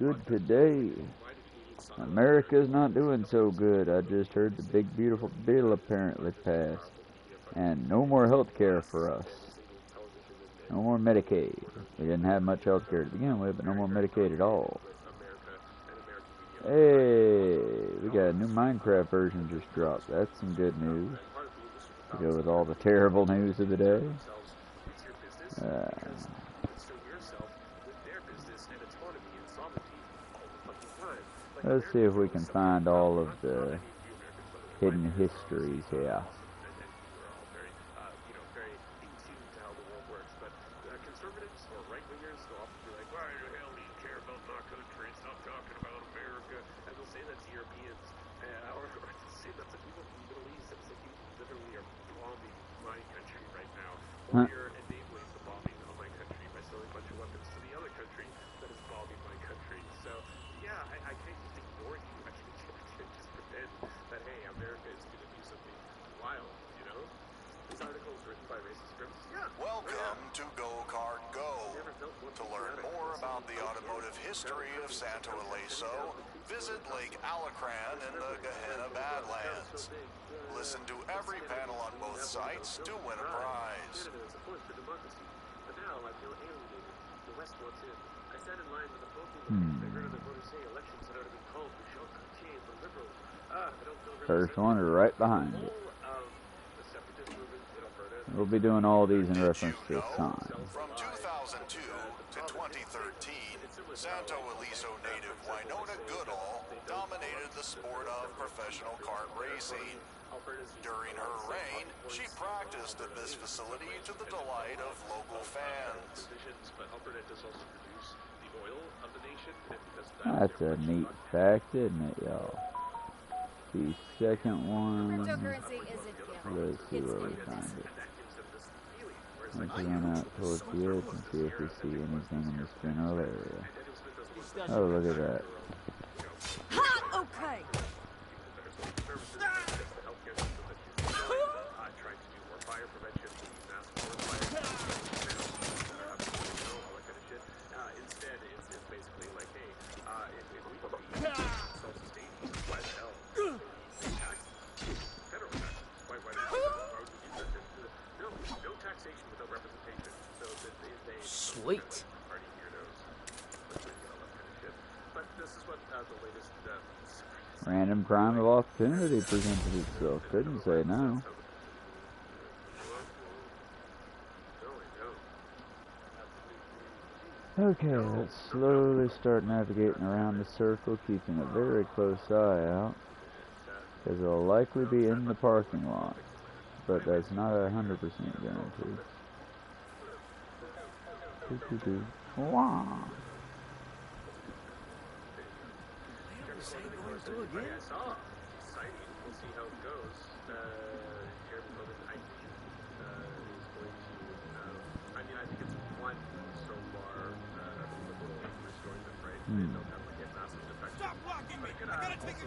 good today? America's not doing so good. I just heard the big beautiful bill apparently passed. And no more health care for us. No more Medicaid. We didn't have much health care to begin with, but no more Medicaid at all. Hey, we got a new Minecraft version just dropped. That's some good news. To go with all the terrible news of the day. Let's see if we can find all of the hidden histories here. Huh. Welcome to Go Kart Go. To learn more about the automotive history of Santo Ileso, visit Lake Alacran in the Gehenna Badlands. Listen to every panel on both sites to win a prize. First one is right behind it. We'll be doing all these in reference to the sign. From 2002 to 2013, Santo Ileso native Winona Goodall dominated the sport of professional kart racing. During her reign, she practiced at this facility to the delight of local fans. That's a neat fact, isn't it, y'all? The second one, let's see where we find it. Let's run out towards the edge and see if we see anything in this general area. Oh, look at that. Okay. Sweet. Random crime of opportunity presented itself. Couldn't say no. Okay, let's slowly start navigating around the circle, keeping a very close eye out, because it'll likely be in the parking lot, but that's not 100% guaranteed. Wow.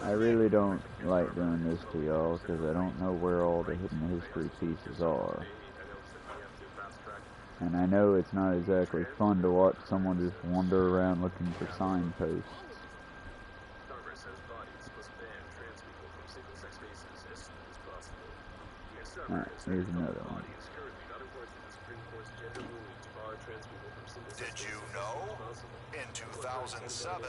I really don't like doing this to y'all because I don't know where all the hidden history pieces are. And I know it's not exactly fun to watch someone just wander around looking for signposts. Alright, here's another one. Did you know? In 2007,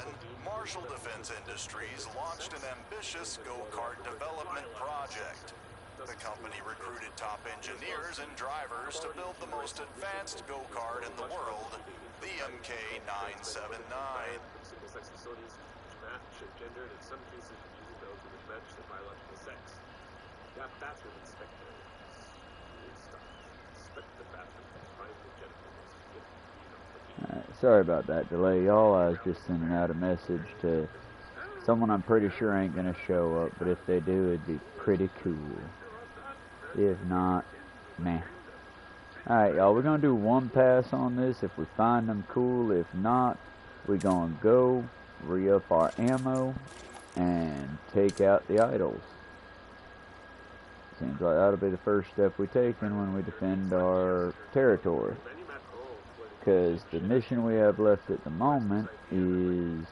Marshall Defense Industries launched an ambitious go-kart development project. The company recruited top engineers and drivers to build the most advanced go-kart in the world, the MK979. Alright, sorry about that delay, y'all. I was just sending out a message to someone I'm pretty sure ain't gonna show up, but if they do, it'd be pretty cool. If not, meh. Alright, y'all, we're gonna do one pass on this. If we find them, cool. If not, we're gonna go re-up our ammo and take out the idols. Seems like that'll be the first step we take when we defend our territory. Because the mission we have left at the moment is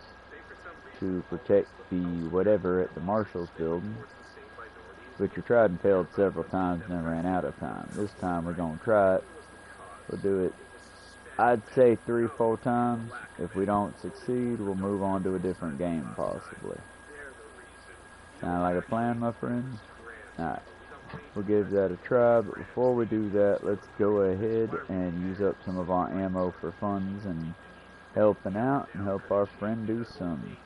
to protect the whatever at the Marshall's building, which we tried and failed several times and then ran out of time. This time we're going to try it. We'll do it, I'd say 3-4 times. If we don't succeed, we'll move on to a different game possibly. Sound like a plan, my friends? Alright, we'll give that a try, but before we do that, let's go ahead and use up some of our ammo for funds and helping out and help our friend do some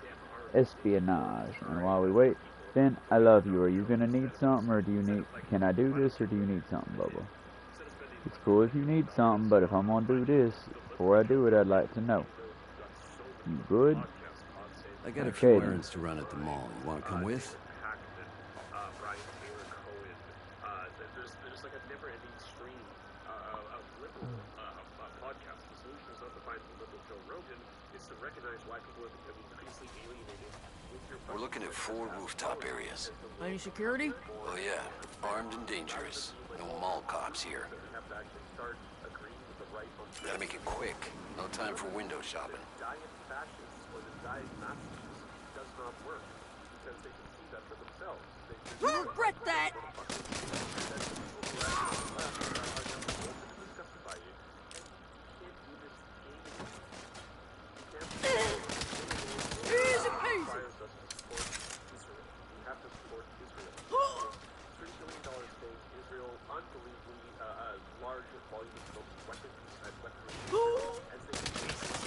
espionage. And while we wait, Ben, I love you. Are you gonna need something, or can I do this, or do you need something, Bubba? It's cool if you need something, but if I'm gonna do this, before I do it, I'd like to know. You good? I got a few errands to run at the mall. You wanna come with? We're looking at 4 rooftop areas. Any security? Oh yeah, armed and dangerous. No mall cops here. Gotta make it quick. No time for window shopping. You regret that! Easy peasy!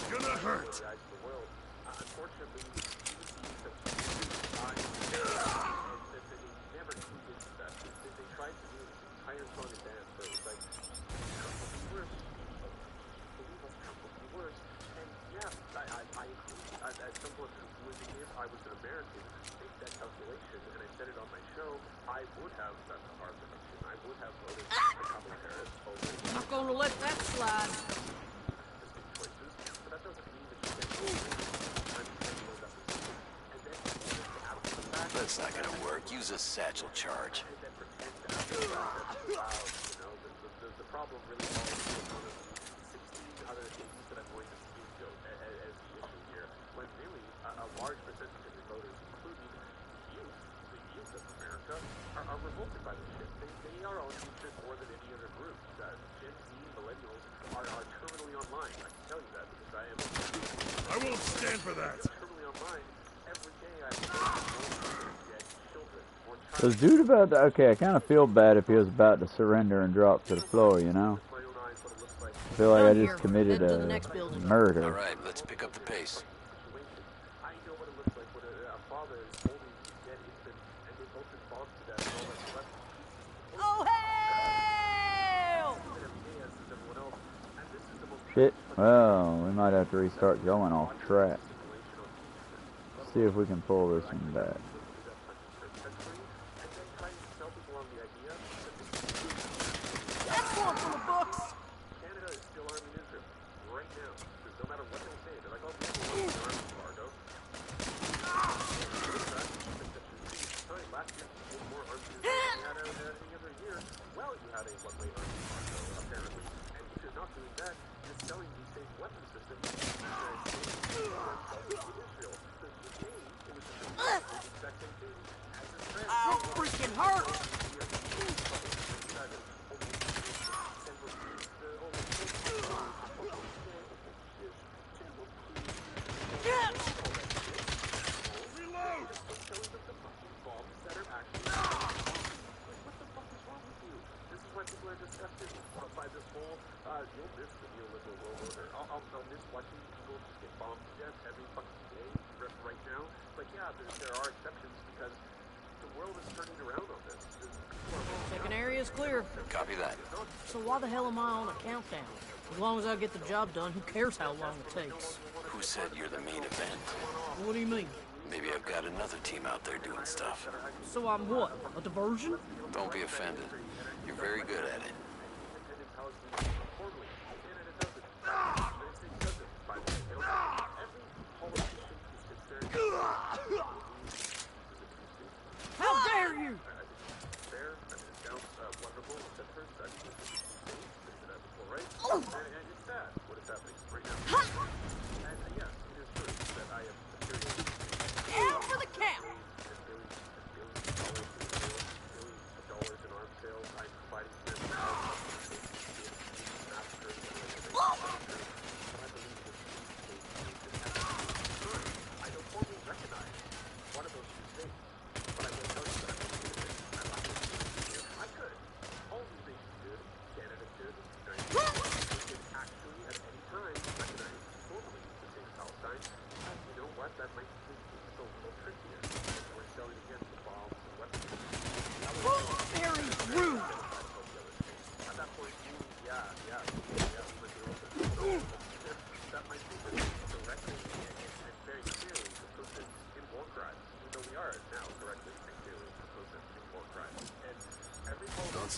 Gonna hurt. Not gonna let that slide. That's not gonna work. Use a satchel charge. I won't stand for that. Was dude about to... Okay, I kind of feel bad if he was about to surrender and drop to the floor, you know? I feel like I just committed a murder. Alright, let's pick up the pace. Oh, hell! Shit. Well, we might have to restart going off track. See if we can pull this one back. That's one for the books! Oh, freaking hurt! Second area is clear. Copy that. So why the hell am I on a countdown? As long as I get the job done, who cares how long it takes? Who said you're the main event? What do you mean? Maybe I've got another team out there doing stuff. So I'm what? A diversion? Don't be offended. You're very good at it. How dare you!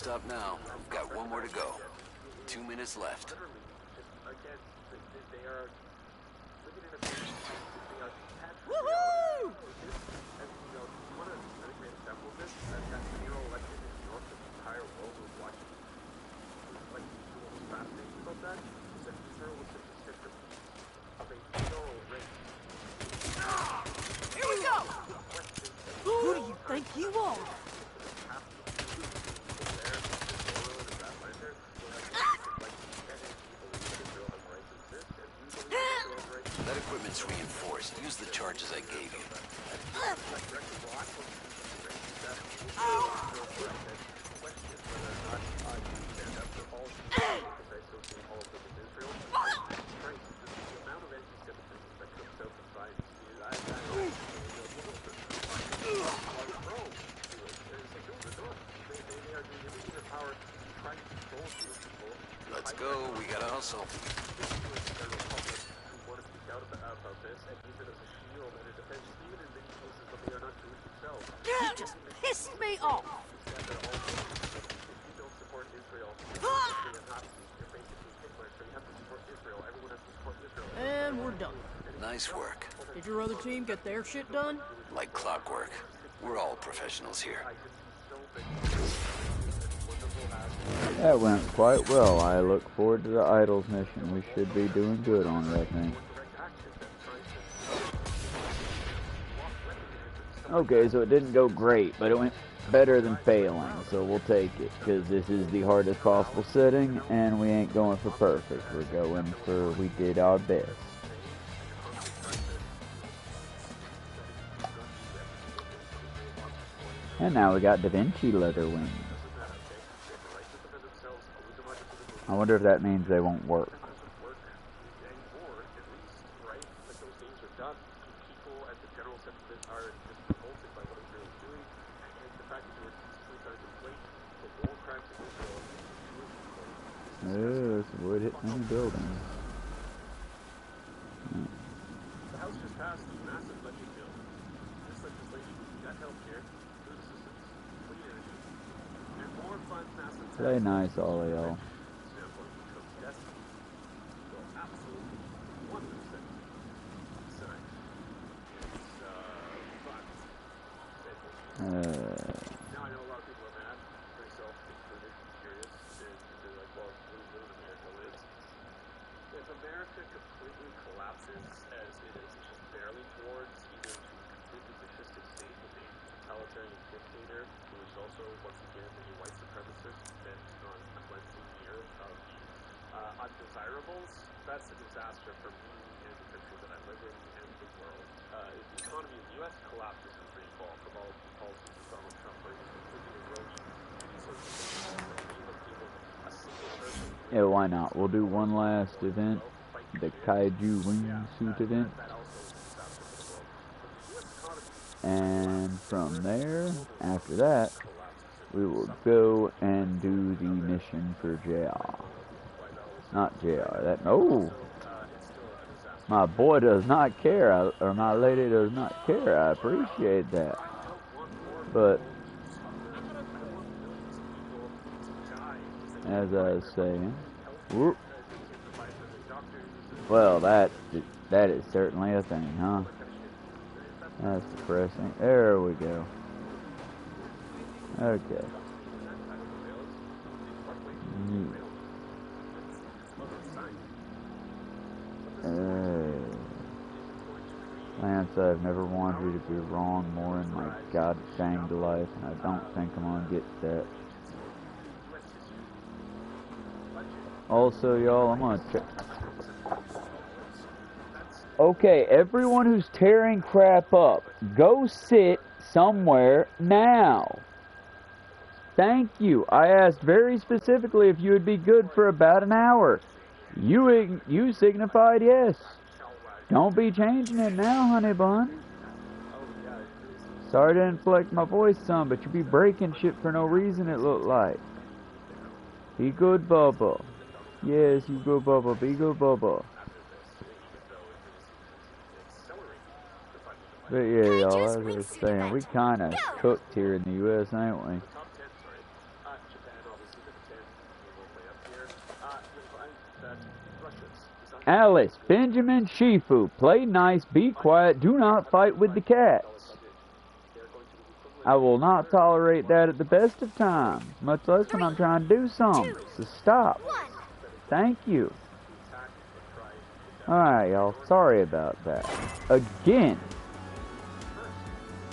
stop now. We've got one more to go. 2 minutes left. Woohoo! Here we go! Who do you think you are? That equipment's reinforced. Use the charges I gave you. Let's go. We gotta hustle. You just pissed me off! And we're done. Nice work. Did your other team get their shit done? Like clockwork. We're all professionals here. That went quite well. I look forward to the Idols mission. We should be doing good on it, I think. Okay, so it didn't go great, but it went better than failing, so we'll take it, because this is the hardest possible setting, and we ain't going for perfect. We're going for we did our best. And now we got Da Vinci leather wings. I wonder if that means they won't work. Oh, let's avoid hitting any buildings. The House just passed a massive budget bill. This legislation got healthcare, food assistance, clean energy, and more fun massive tax. Play nice, all of y'all. Now I know a lot of people are mad, myself included, curious, and they're like, well, what does America live? If America completely collapses as it is just barely towards either to a completely fascistic state with a totalitarian dictator who is also, once again, a white supremacist bent on cleansing the earth of the undesirables, that's a disaster for me and the country that I live in and the world. If the economy of the U.S. collapses in free fall from all the policies of Donald Trump, where he's completely eroding any sort of a single person. Yeah, why not? We'll do one last event, the Kaiju Wingsuit event. And from there, after that, we will go and do the mission for JR. Not JR, that, no! My boy does not care, or my lady does not care, I appreciate that. But, as I was saying, whoop. Well, that is certainly a thing, huh? That's depressing. There we go. Okay. Lance, I've never wanted you to be wrong more in my god danged life, and I don't think I'm gonna get that. Also, y'all, I'm gonna check. Okay, everyone who's tearing crap up, go sit somewhere now. Thank you. I asked very specifically if you would be good for about an hour. You signified yes. Don't be changing it now, honey bun. Sorry to inflect my voice some, but you be breaking shit for no reason, it looked like. Be good, Bubba. Yes, you go, Bubba. Be good, Bubba. But yeah, y'all, as I was saying, we kind of cooked here in the U.S., ain't we? Alice, Benjamin, Shifu, play nice, be quiet, do not fight with the cats. I will not tolerate that at the best of times, much less when I'm trying to do something. So stop. Thank you. Alright, y'all. Sorry about that. Again.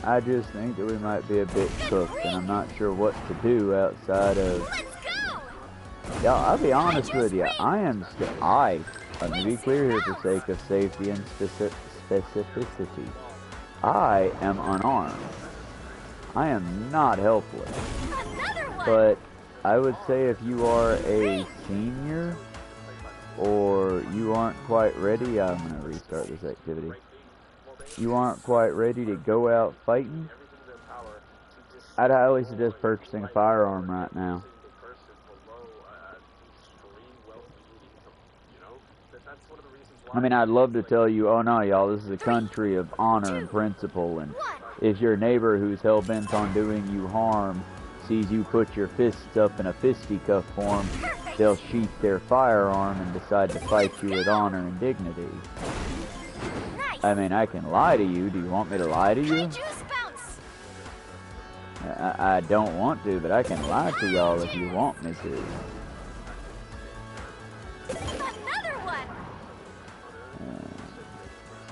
I just think that we might be a bit cooked, and I'm not sure what to do outside of... Y'all, I'll be honest with you. Let me be clear here for sake of safety and specificity. I am unarmed. I am not helpless. But I would say if you are a senior or you aren't quite ready, I'm going to restart this activity. You aren't quite ready to go out fighting, I'd highly suggest purchasing a firearm right now. I mean, I'd love to tell you, oh no, y'all, this is a country of honor and principle, and if your neighbor who's hell-bent on doing you harm sees you put your fists up in a fisticuff form, they'll sheath their firearm and decide to fight you with honor and dignity. I mean, I can lie to you. Do you want me to lie to you? I don't want to, but I can lie to y'all if you want me to.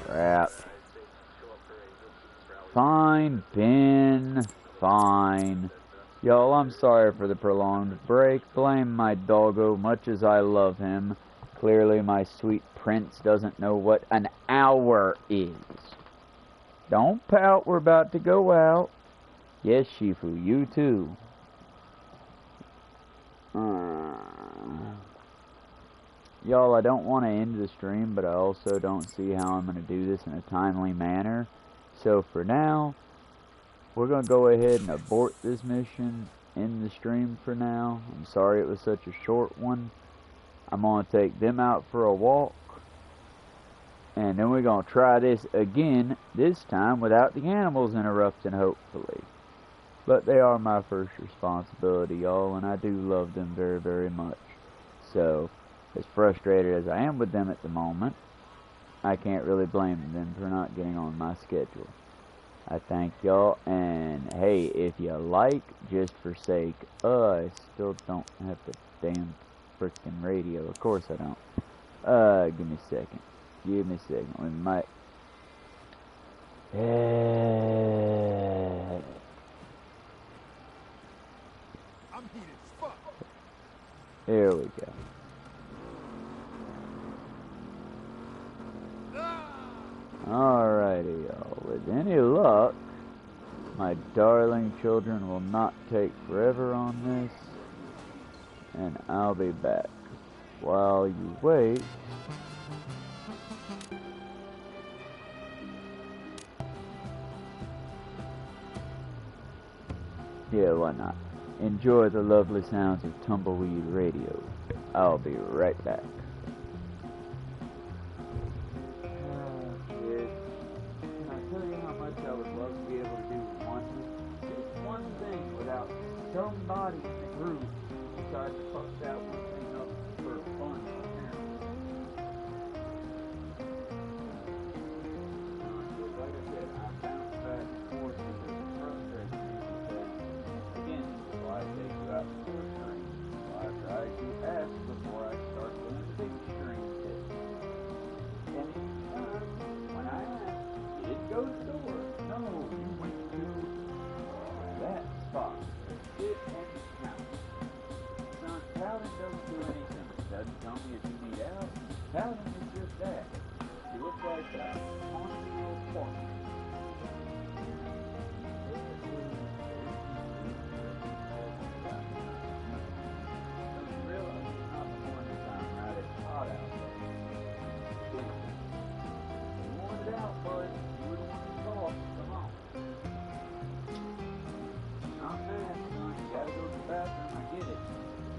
Crap. Fine, Ben. Fine. Y'all, I'm sorry for the prolonged break. Blame my doggo, much as I love him. Clearly, my sweet prince doesn't know what an hour is. Don't pout, we're about to go out. Yes, Shifu, you too. Y'all, I don't want to end the stream, but I also don't see how I'm going to do this in a timely manner. So for now, we're going to go ahead and abort this mission, end the stream for now. I'm sorry it was such a short one. I'm going to take them out for a walk. And then we're going to try this again, this time without the animals interrupting, hopefully. But they are my first responsibility, y'all, and I do love them very, very much. So, as frustrated as I am with them at the moment, I can't really blame them for not getting on my schedule. I thank y'all, and hey, if you like, just for sake, I still don't have the damn freaking radio. Of course I don't. Give me a second. Give me a second. We might... I'm heated as fuck. Here we go. Alrighty, y'all. With any luck, my darling children will not take forever on this, and I'll be back. While you wait, yeah, why not? Enjoy the lovely sounds of Tumbleweed Radio. I'll be right back. Kids, can I tell you how much I would love to be able to do one thing without somebody in the group decide to fuck that one thing up for fun, apparently. Like I said, I bounce back and forth with this frustrating because, again, this is why I take you out to the stream. So I try to ask before I start doing the big stream tips. And each time, when I ask, you didn't go to the door. No, you went to that spot. Sit and count. Son, Paladin doesn't do anything. It doesn't tell me if you need help. Paladin is just that. You look like that. On your point.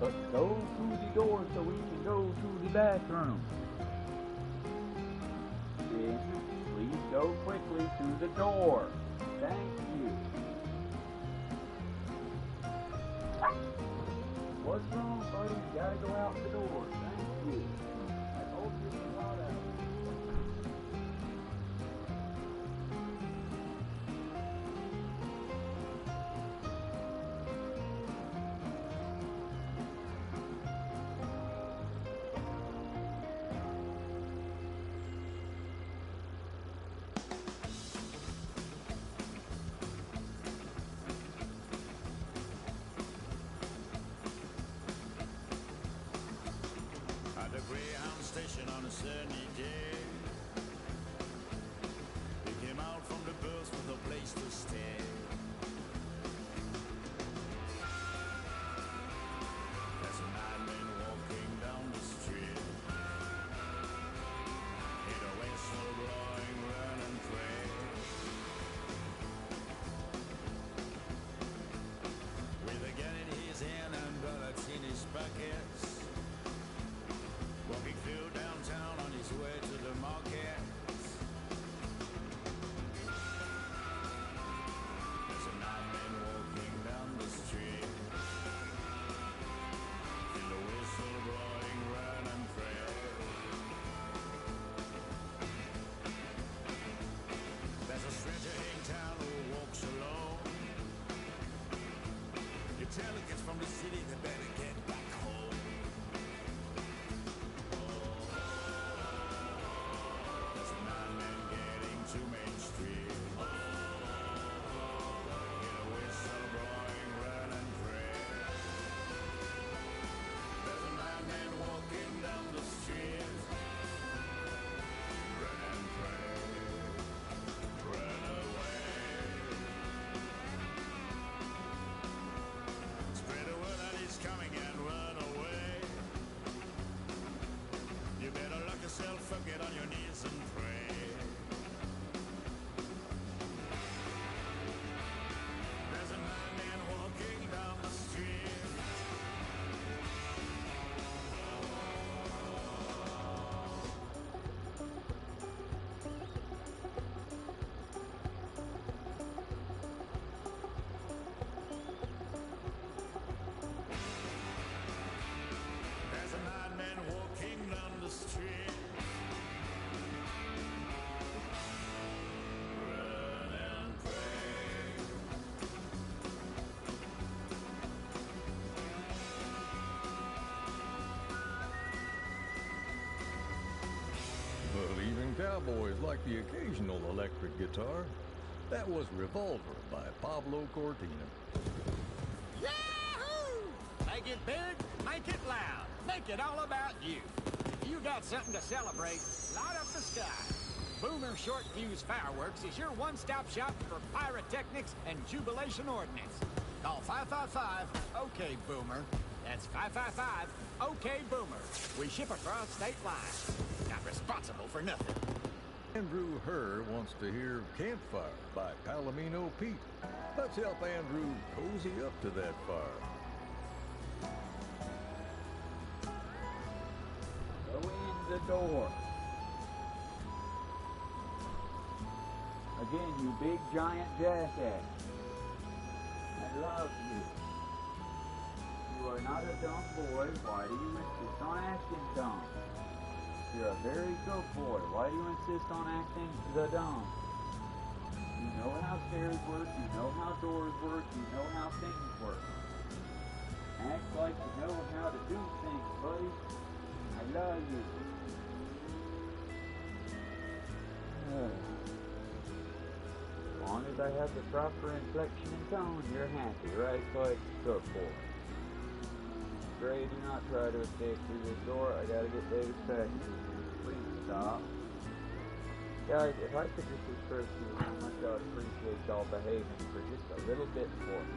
But go to the door so we can go to the bathroom. Then, please go quickly to the door. Thank you. What's wrong, buddy? You gotta go out the door. Thank you. I told you a lot cowboys like the occasional electric guitar. That was Revolver by Pablo Cortina. Yahoo! Make it big, make it loud, make it all about you. If you got something to celebrate, light up the sky. Boomer Short Fuse Fireworks is your one-stop shop for pyrotechnics and jubilation ordnance. Call 555-OK Boomer. That's 555-OK Boomer. We ship across state lines. Not responsible for nothing. Andrew Herr wants to hear Campfire by Palomino Pete. Let's help Andrew cozy up to that fire. Go in the door. Again, you big giant jackass. I love you. You are not a dumb boy. Why do you insist on acting dumb? You're a very good boy. Why do you insist on acting the dumb? You know how stairs work. You know how doors work. You know how things work. Act like you know how to do things, buddy. I love you. As long as I have the proper inflection and tone, you're happy, right? Like, good boy. Gray, do not try to escape through this door. I gotta get David's package. Please stop. Guys, if I could just express to you how much I would appreciate y'all behaving for just a little bit for me.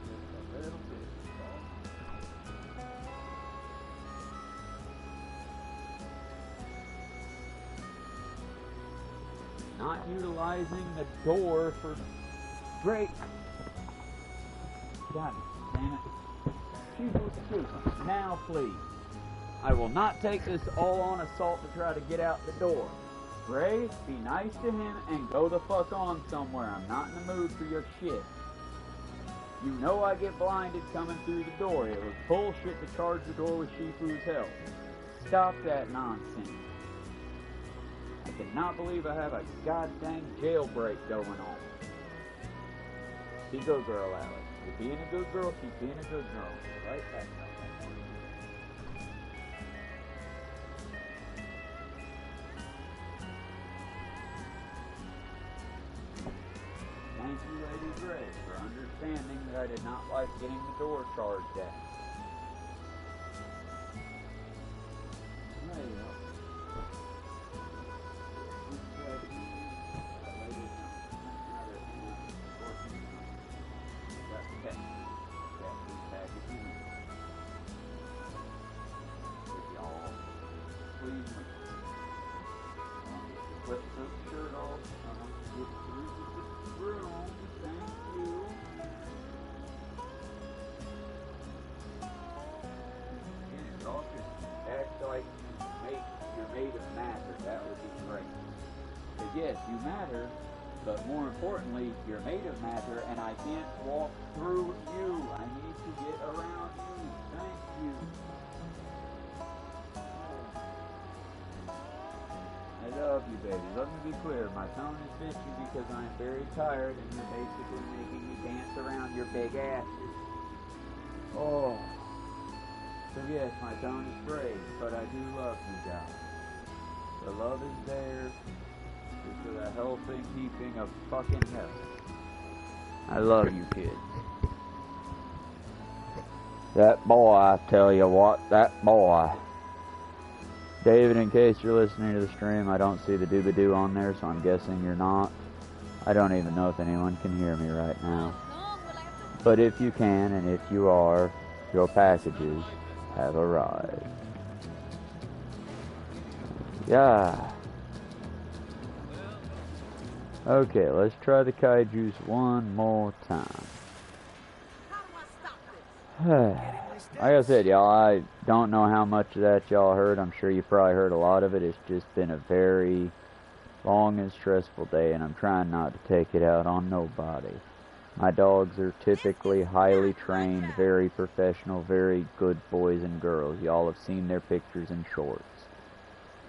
Just a little bit. Not utilizing the door for break. God damn it. Excuse me. Now, please. I will not take this all on assault to try to get out the door. Gray, be nice to him and go the fuck on somewhere. I'm not in the mood for your shit. You know I get blinded coming through the door. It was bullshit to charge the door with Shifu's help. Stop that nonsense. I cannot believe I have a goddamn jailbreak going on. Be a good girl, Alex. You're being a good girl, keep being a good girl. Right back now. Thank you, Lady Gray, for understanding that I did not like getting the door charged at. There you go. Put the shirt off. Get through the room. Thank you. And y'all just act like you're made of matter. That would be great. Because yes, you matter, but more importantly, you're made of matter, and I can't walk through you. I need to get around you. Thank you. I love you, baby. Let me be clear. My tone is bitchy because I'm very tired and you're basically making me dance around your big asses. Oh. So yes, my tone is brave, but I do love you guys. The love is there just for the healthy keeping of fucking health. I love you, kids. That boy, I tell you what, that boy. David, in case you're listening to the stream, I don't see the doobadoo on there, so I'm guessing you're not. I don't even know if anyone can hear me right now. But if you can, and if you are, your packages have arrived. Yeah. Okay, let's try the kaijus one more time. Like I said, y'all, I don't know how much of that y'all heard. I'm sure you probably heard a lot of it. It's just been a very long and stressful day, and I'm trying not to take it out on nobody. My dogs are typically highly trained, very professional, very good boys and girls. Y'all have seen their pictures and shorts.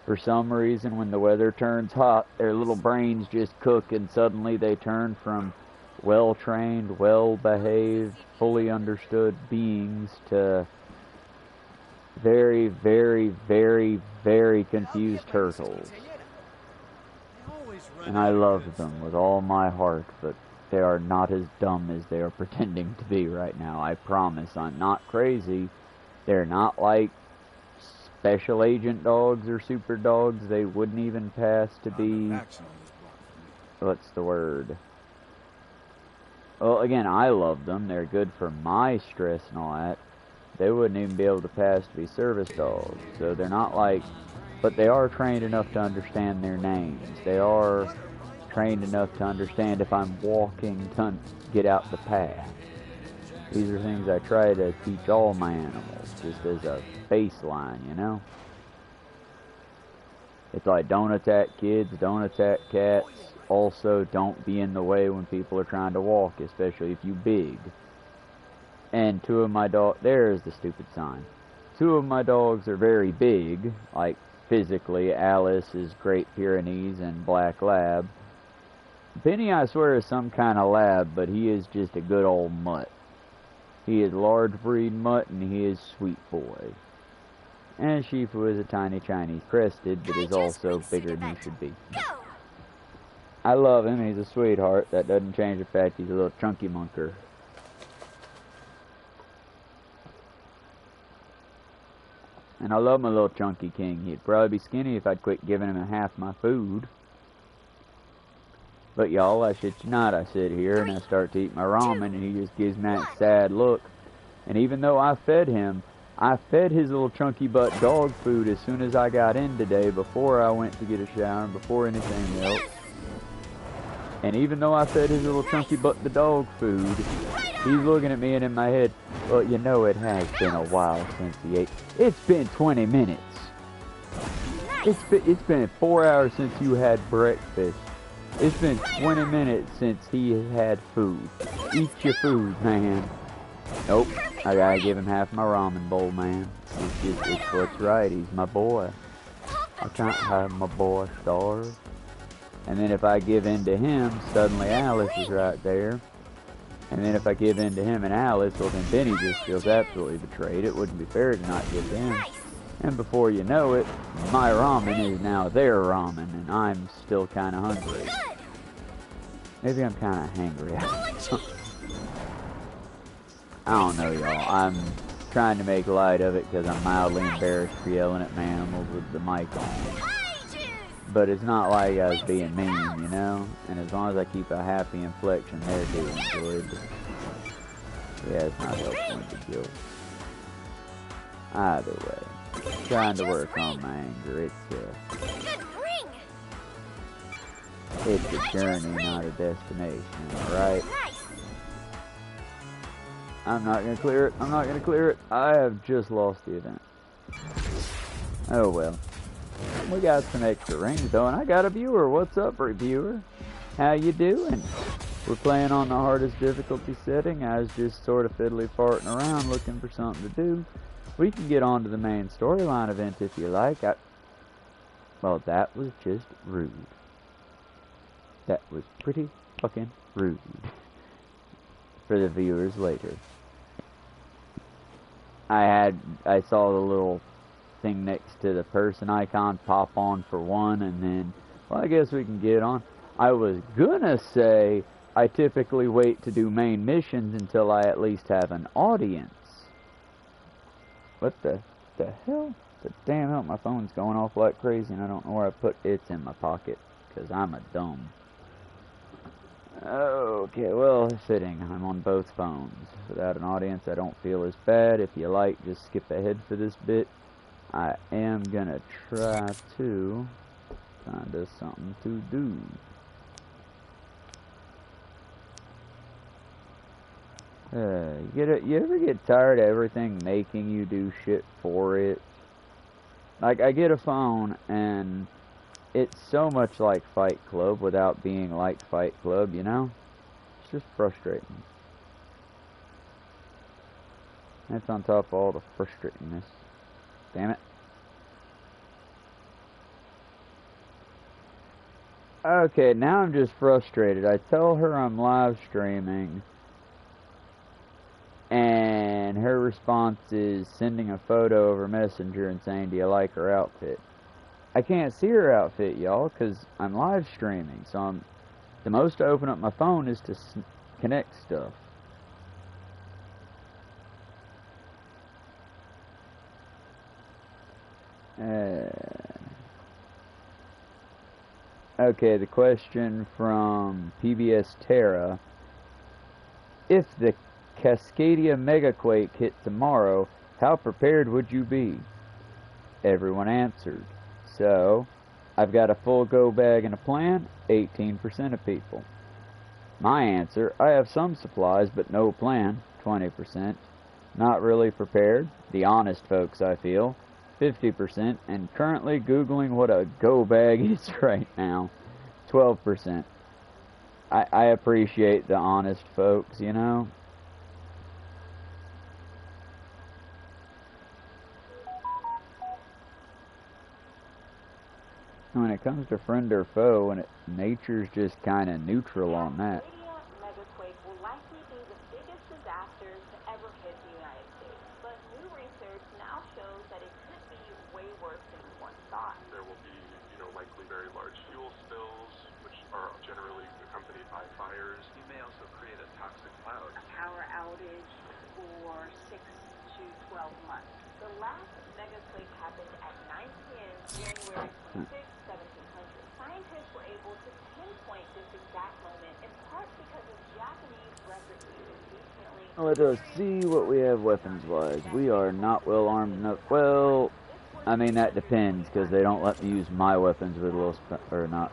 For some reason, when the weather turns hot, their little brains just cook, and suddenly they turn from well-trained, well-behaved, fully understood beings to very, very, very, very confused turtles. and I love them with all my heart, but they are not as dumb as they are pretending to be right now. I promise I'm not crazy. They're not like special agent dogs or super dogs. They wouldn't even pass to be... What's the word? Well, again, I love them. They're good for my stress and all that. They wouldn't even be able to pass to be service dogs. So they're not like... But they are trained enough to understand their names. They are trained enough to understand if I'm walking to get out the path. These are things I try to teach all my animals, just as a baseline, you know? It's like, don't attack kids, don't attack cats. Also, don't be in the way when people are trying to walk, especially if you big. And two of my dogs, there's the stupid sign. Two of my dogs are very big, like physically. Alice is Great Pyrenees and Black Lab. Benny, I swear, is some kind of lab, but he is just a good old mutt. He is large breed mutt, and he is sweet boy. And Shifu is a tiny Chinese crested, but is also bigger than he should be. I love him, he's a sweetheart. That doesn't change the fact he's a little chunky munker. And I love my little chunky king. He'd probably be skinny if I'd quit giving him half my food. But y'all, I shit you not, I sit here and I start to eat my ramen and he just gives me that sad look. And even though I fed his little chunky butt dog food as soon as I got in today, before I went to get a shower and before anything else. And even though I fed his little chunky butt the dog food, he's looking at me and in my head, well, you know it has been a while since he ate. It's been 20 minutes. It's been 4 hours since you had breakfast. It's been 20 minutes since he had food. Eat your food, man. Nope, I gotta give him half my ramen bowl, man. It's what's right, he's my boy. I can't have my boy starve. And then if I give in to him, suddenly Alice is right there. And then if I give in to him and Alice, well then Benny just feels absolutely betrayed. It wouldn't be fair to not give to him. And before you know it, my ramen is now their ramen, and I'm still kind of hungry. Maybe I'm kind of hangry. I don't know, y'all. I'm trying to make light of it because I'm mildly embarrassed for yelling at my animals with the mic on. But it's not like I was being mean, you know? And as long as I keep a happy inflection, they're doing good. Yeah, it's not helpful with the guilt. Either way, trying to work on my anger. It's a journey, not a destination, alright? I'm not gonna clear it. I'm not gonna clear it. I have just lost the event. Oh well. We got some extra rings though, and I got a viewer. What's up, reviewer? How you doing? We're playing on the hardest difficulty setting. I was just sort of fiddly farting around looking for something to do. We can get on to the main storyline event if you like. Well, that was just rude. That was pretty fucking rude. For the viewers later. I saw the little thing next to the person icon pop on for one, and then, well, I guess we can get on. I was gonna say I typically wait to do main missions until I at least have an audience. What the hell? The damn hell, my phone's going off like crazy, and I don't know where I put it. It's in my pocket, because I'm a dumb. Okay, well, fitting. I'm on both phones. Without an audience, I don't feel as bad. If you like, just skip ahead for this bit. I am gonna try to find us something to do. You ever get tired of everything making you do shit for it? Like, I get a phone, and it's so much like Fight Club without being like Fight Club, you know? It's just frustrating. That's on top of all the frustratingness. Damn it. Okay, now I'm just frustrated. I tell her I'm live streaming, and her response is sending a photo over Messenger and saying, do you like her outfit? I can't see her outfit, y'all, because I'm live streaming. So the most I open up my phone is to connect stuff. Okay, the question from PBS Terra. If the Cascadia Megaquake hit tomorrow, how prepared would you be? Everyone answered. So, I've got a full go bag and a plan, 18% of people. My answer, I have some supplies but no plan, 20%. Not really prepared, the honest folks I feel, 50%, and currently Googling what a go bag is right now, 12%. I appreciate the honest folks, you know. When it comes to friend or foe, and nature's just kind of neutral on that. Megaquake will likely be the biggest disaster to ever hit the United States, but new research now shows that it could be way worse than once thought. There will be, likely very large fuel spills, which are generally accompanied by fires. You may also create a toxic cloud. A power outage for 6 to 12 months. The last megaquake happened at 9 p.m. January 26, 1700. Scientists were able to pinpoint this exact moment in part because of Japanese record keeping detailing. Let us see what we have weapons-wise. We are not well armed enough. Well, I mean, that depends, because they don't let me use my weapons with a little or not.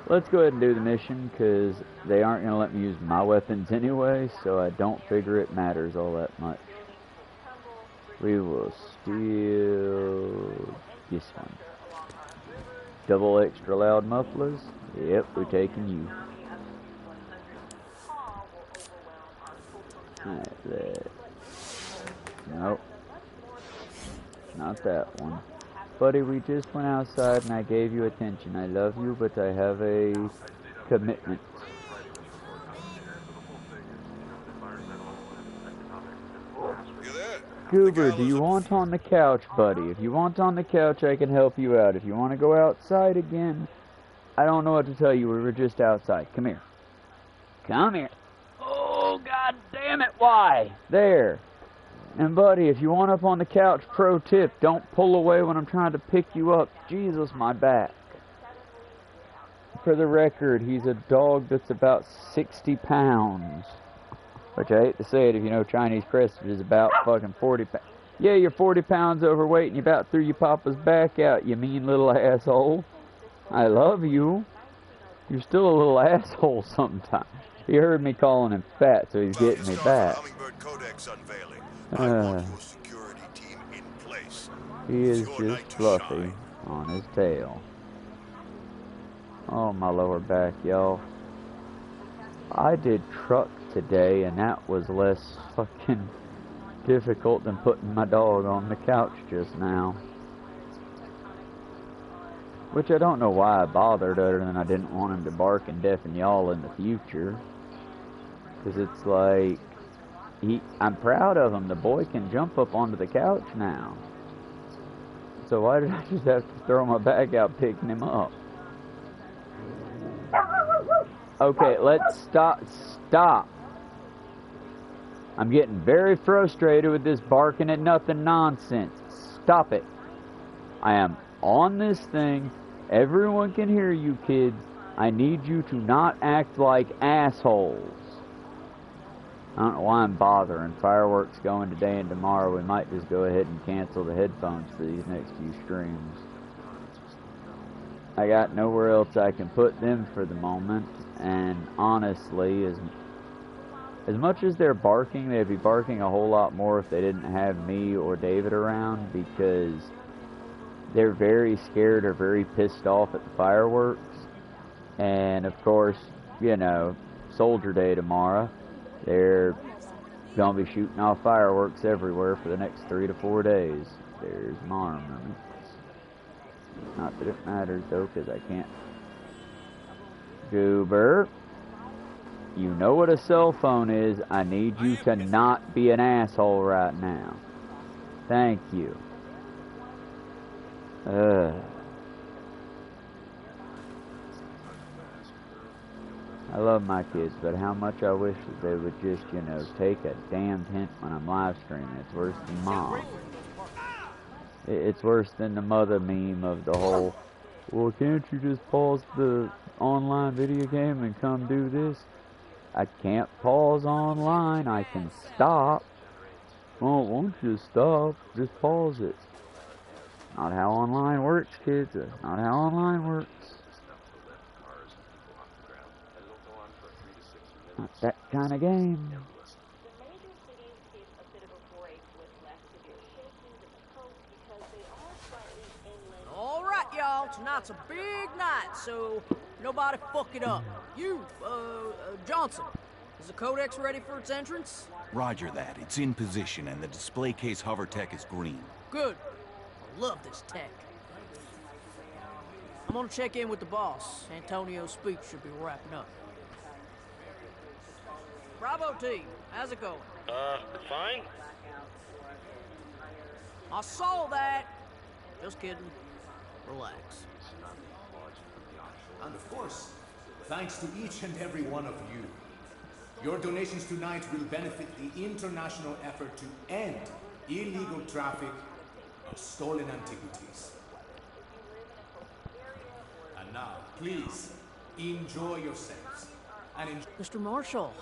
Let's go ahead and do the mission, because they aren't going to let me use my weapons anyway, so I don't figure it matters all that much. We will steal this one. Double extra loud mufflers. Yep, we're taking you. Alright, that. Nope. Not that one. Buddy, we just went outside and I gave you attention. I love you, but I have a commitment. Goober, do you want on the couch, buddy? If you want on the couch, I can help you out. If you want to go outside again, I don't know what to tell you. We were just outside. Come here. Come here. Oh, god damn it, why? There. And buddy, if you want up on the couch, pro tip, don't pull away when I'm trying to pick you up. Jesus, my back. For the record, he's a dog that's about 60 pounds. Which I hate to say it, if you know Chinese Crested is about fucking 40 pounds. Yeah, you're 40 pounds overweight and you about threw your papa's back out, you mean little asshole. I love you. You're still a little asshole sometimes. He heard me calling him fat, so he's getting me back. He is just fluffy on his tail. Oh, my lower back, y'all. I did truck today, and that was less fucking difficult than putting my dog on the couch just now. Which I don't know why I bothered, other than I didn't want him to bark and deafen y'all in the future. Because it's like, I'm proud of him. The boy can jump up onto the couch now. So why did I just have to throw my bag out picking him up? Okay, let's stop. I'm getting very frustrated with this barking at nothing nonsense. Stop it. I am on this thing. Everyone can hear you, kids. I need you to not act like assholes. I don't know why I'm bothering. Fireworks going today and tomorrow. We might just go ahead and cancel the headphones for these next few streams. I got nowhere else I can put them for the moment. And honestly, as much as they're barking, they'd be barking a whole lot more if they didn't have me or David around, because they're very scared or very pissed off at the fireworks. And of course, you know, Soldier Day tomorrow, they're gonna be shooting off fireworks everywhere for the next 3 to 4 days. There's my armament. Not that it matters though, because I can't. Goober, you know what a cell phone is. I need you to not be an asshole right now. Thank you. I love my kids, but how much I wish that they would just, you know, take a damned hint when I'm live streaming. It's worse than mom. It's worse than the mother meme of the whole, well, can't you just pause the online video game and come do this? I can't pause online. I can stop. Well, won't you stop? Just pause it. Not how online works, kids. That's not how online works. Not that kind of game. The major cities get a bit of a break with less severe shakings at the coast because they are slightly inland. All right, y'all. Tonight's a big night, so nobody fuck it up. You, Johnson, is the Codex ready for its entrance? Roger that. It's in position, and the display case hover tech is green. Good. I love this tech. I'm gonna check in with the boss. Antonio's speech should be wrapping up. Bravo team, how's it going? Fine. I saw that. Just kidding. Relax. And of course, thanks to each and every one of you. Your donations tonight will benefit the international effort to end illegal traffic of stolen antiquities. And now, please, enjoy yourselves. And Mr. Marshall,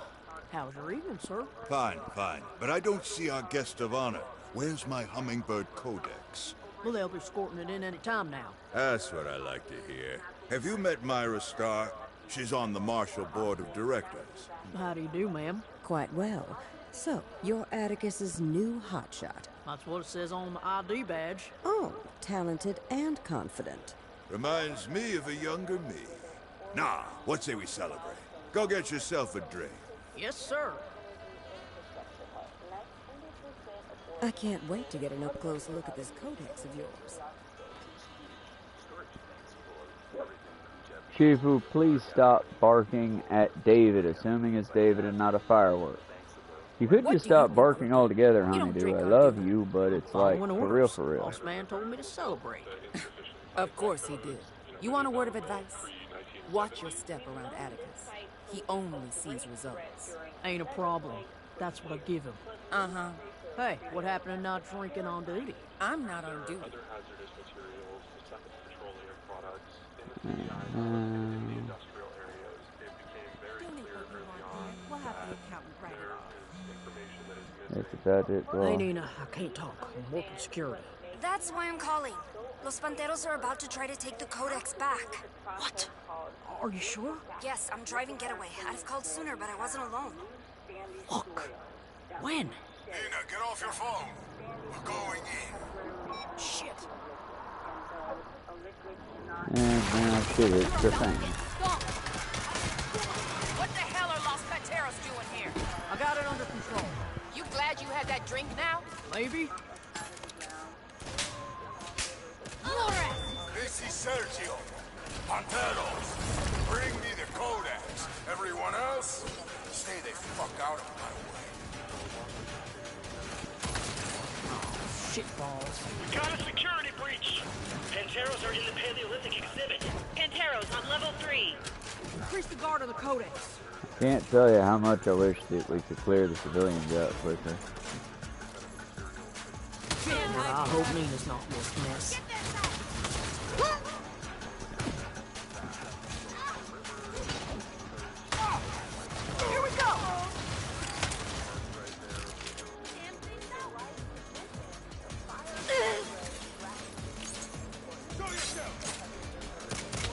how's your evening, sir? Fine, fine. But I don't see our guest of honor. Where's my hummingbird codex? Well, they'll be escorting it in any time now. That's what I like to hear. Have you met Myra Starr? She's on the Marshall Board of Directors. How do you do, ma'am? Quite well. So, you're Atticus's new hotshot. That's what it says on the ID badge. Oh, talented and confident. Reminds me of a younger me. Nah, what say we celebrate? Go get yourself a drink. Yes, sir. I can't wait to get an up-close look at this codex of yours. Shifu, please stop barking at David, assuming it's David and not a firework. You could just stop barking altogether, honeydew. I love you, but it's like, for real, for real. Boss man told me to celebrate. Of course he did. You want a word of advice? Watch your step around Atticus. He only sees results. Ain't a problem. That's what I give him. Uh-huh. Hey, what happened to not drinking on duty? I'm not on duty. Other hazardous materials, such as petroleum products, in the industrial areas, it became very clear early on We'll have the accountant write it off. information that is missing. That's about it. Hey, Well, Nina, I can't talk. I'm working security. That's why I'm calling. Los Panteros are about to try to take the Codex back. What? Are you sure? Yes, I'm driving getaway. I'd have called sooner, but I wasn't alone. Look. When? Nina, get off your phone. We're going in. Shit. and now shit, it's the thing. What the hell are Los Panteros doing here? I got it under control. You glad you had that drink now? Maybe. This is Sergio. Panteros, bring me the codex. Everyone else, stay the fuck out of my way. Shitballs. Got a security breach. Panteros are in the Paleolithic exhibit. Panteros on level 3. Increase the guard on the Codex. Can't tell you how much I wish that we could clear the civilians out quicker. I hope Nina's not in this mess. Here we go!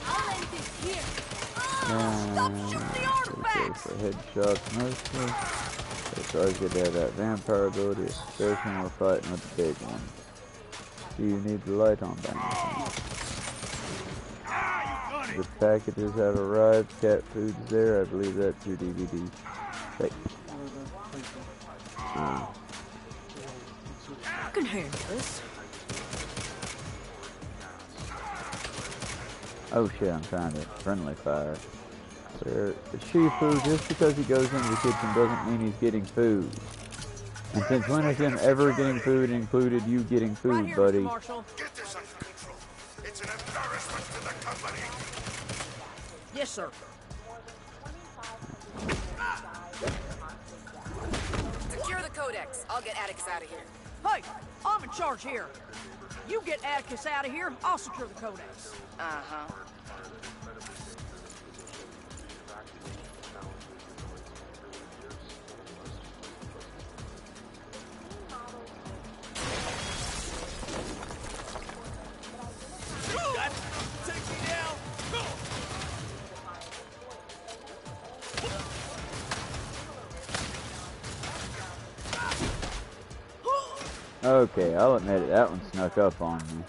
I'll end this here. Stop shooting the artifacts! For headshots mostly. So I get to have that vampire ability, especially when we're fighting with the big one. Do you need the light on bang? The packages have arrived. Cat food's there. I believe that's your DVD. Hey. I can handle this. Oh shit, I'm trying to friendly fire. Sir, the Shifu, just because he goes into the kitchen doesn't mean he's getting food. And since when is him ever getting food included you getting food, Right here, buddy? Mr. Marshall. Get this under control. It's an embarrassment to the company. Yes, sir. Codex. I'll get Atticus out of here. Hey, I'm in charge here. You get Atticus out of here, I'll secure the Codex. Uh-huh. Take me down! Okay, I'll admit it, that one snuck up on me.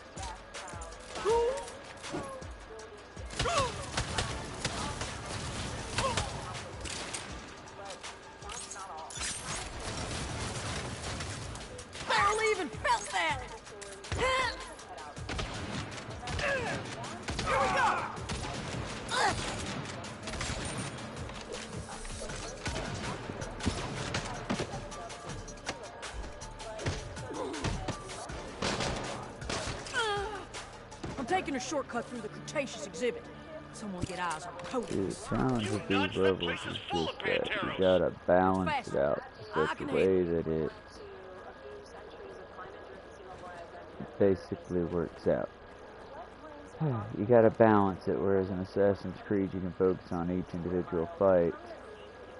Barely even felt that! Here we go! I'm taking a shortcut through the Cretaceous exhibit. Someone get eyes on the Codex. The challenge with these levels is just that you gotta balance it out in such a way that it basically works out. You gotta balance it, whereas in Assassin's Creed you can focus on each individual fight.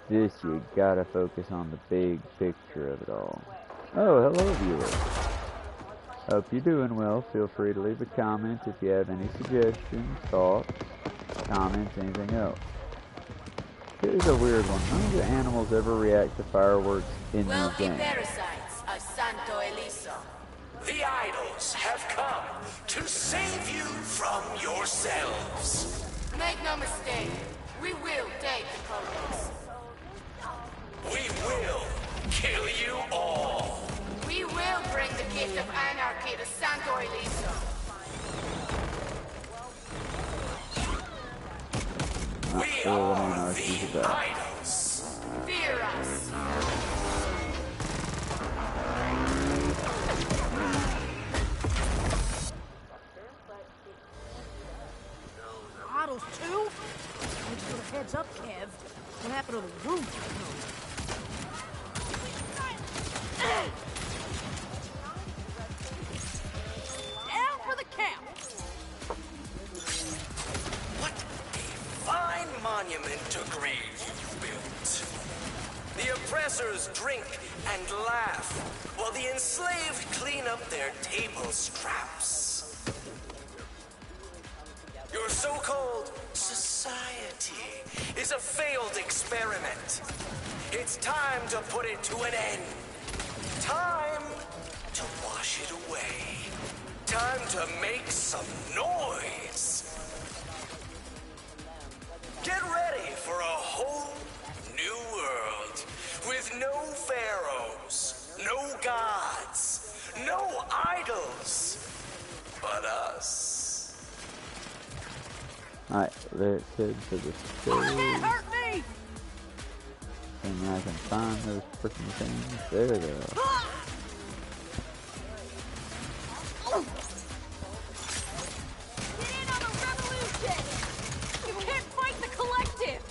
This, you gotta focus on the big picture of it all. Oh, hello viewer. Hope you're doing well. Feel free to leave a comment if you have any suggestions, thoughts, comments, anything else. Here's a weird one. None of the animals ever react to fireworks in these games. Parasites of Santo Eliso. The idols have come to save you from yourselves. Make no mistake, we will take the Codex. We will kill you all. We will bring the gift of anarchy to Santo Eliso. We are the idols. Fear us. Idols too? Thanks for the heads up, Kev. What happened to the roof? Down for the count. What a fine monument to greed you've built. The oppressors drink and laugh, while the enslaved clean up their table scraps. Your so-called society is a failed experiment. It's time to put it to an end. Time to wash it away. Time to make some noise. Get ready for a whole new world with no pharaohs, no gods, no idols, but us. Alright, let's head to the Can't stage. hurt me! And I can find those freaking things. There they are. Get in on the revolution! You can't fight the collective!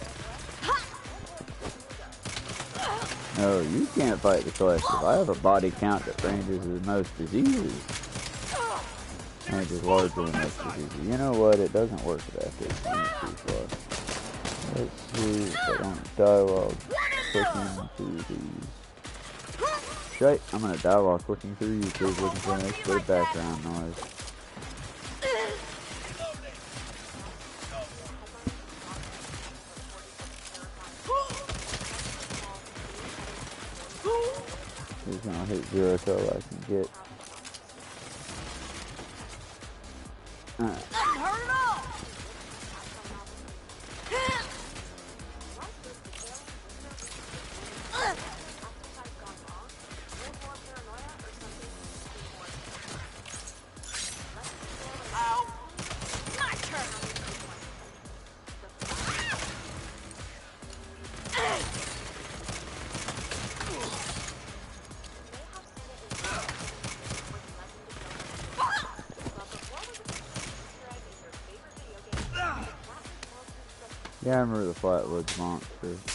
No, you can't fight the collective. I have a body count that ranges as most diseases. Ranges larger than most diseases. You know what? It doesn't work that good. Too far. Let's see if I don't die while clicking through these. Shite, I'm gonna die while clicking through YouTube looking for an extra background noise. He's gonna hit 0 so I can get. Doesn't hurt at all! Oh, my turn! Yeah, I remember the Flatwoods monster.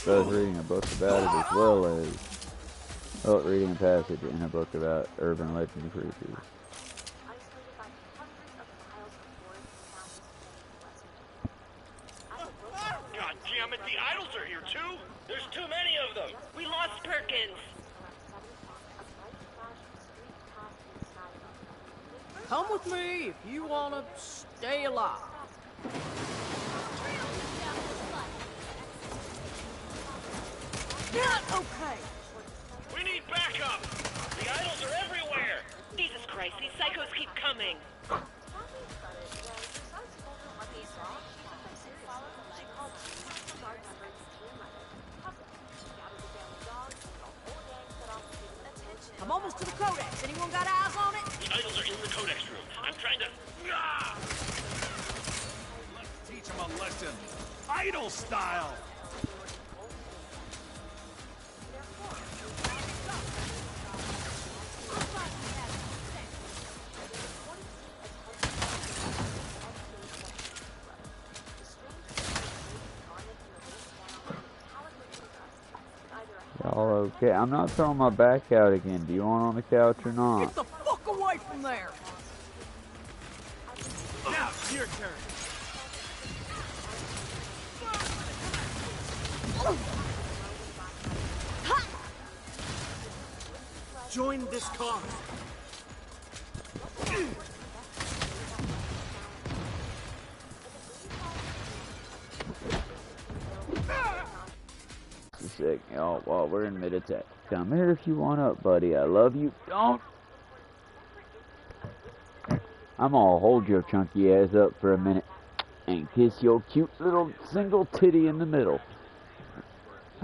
I was reading a book about it as well as Oh, reading a passage in a book about urban legend creatures. God damn it, the idols are here too? There's too many of them! We lost Perkins. Come with me if you want to stay alive. Not okay. We need backup! The idols are everywhere! Jesus Christ, these psychos keep coming. I'm almost to the codex. Anyone got eyes on it? The idols are in the codex room. I'm trying to... Let's teach them a lesson. Idol style! Y'all okay? I'm not throwing my back out again. Do you want on the couch or not? Get the fuck away from there! Now it's your turn. Join this cause. Just a sec, y'all, while we're in mid-attack. Come here if you want up, buddy. I love you. Don't! I'm gonna hold your chunky ass up for a minute and kiss your cute little single titty in the middle.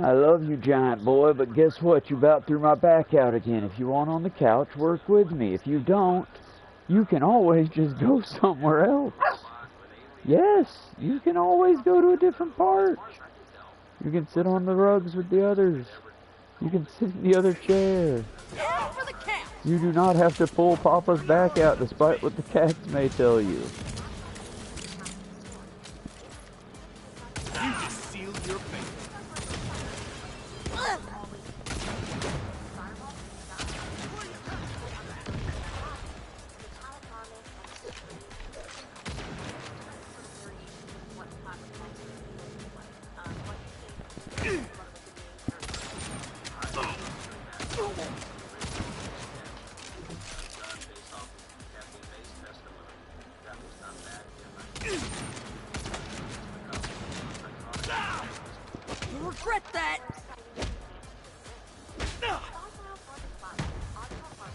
I love you, giant boy, but guess what? You about threw my back out again. If you want on the couch, work with me. If you don't, you can always just go somewhere else. Yes, you can always go to a different part. You can sit on the rugs with the others. You can sit in the other chair. For the count. You do not have to pull Papa's back out despite what the cats may tell you. You just sealed your fate. You'll regret that.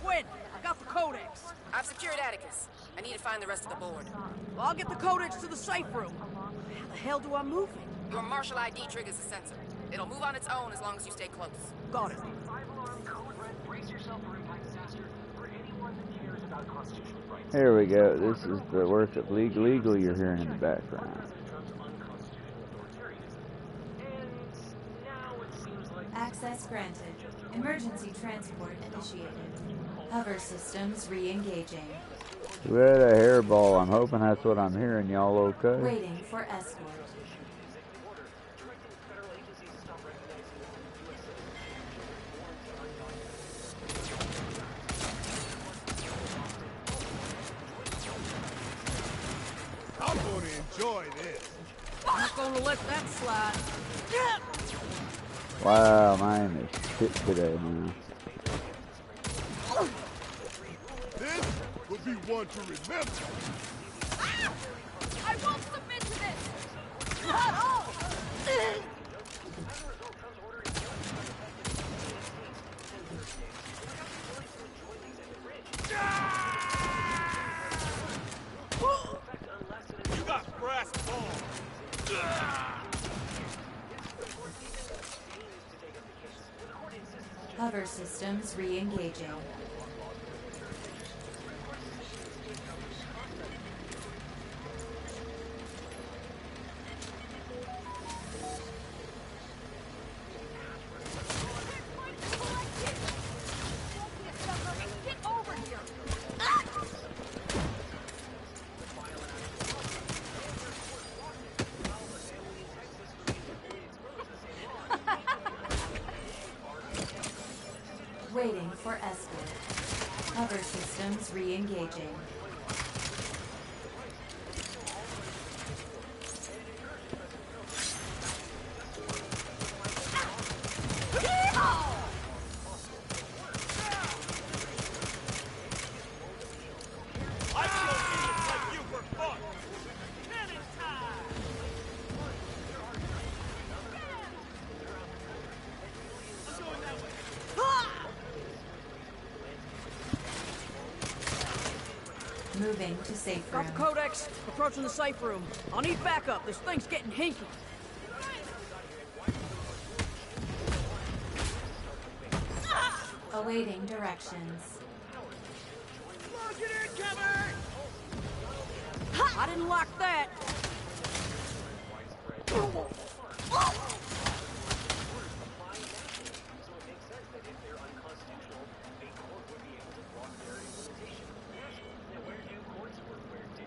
When? I got the codex. I've secured Atticus. I need to find the rest of the board. Well, I'll get the codex to the safe room. How the hell do I move it? Your martial ID triggers a sensor. It'll move on its own as long as you stay close. Got it. Here we go. This is the work of legal you're hearing in the background. Access granted. Emergency transport initiated. Hover systems re-engaging. We had a hairball. I'm hoping that's what I'm hearing. Y'all okay? Waiting for escort. I'm gonna enjoy this. I'm not gonna let that slide. Wow, mine is shit today, man. This will be one to remember. I won't submit to this! Not all! You got brass balls. Hover systems re-engaging. Get over here! Waiting for escort. Hover systems re-engaging. Moving to safe room. Got the codex. Approaching the safe room. I'll need backup. This thing's getting hinky. Awaiting directions. Lock it in, Kevin! I didn't like that.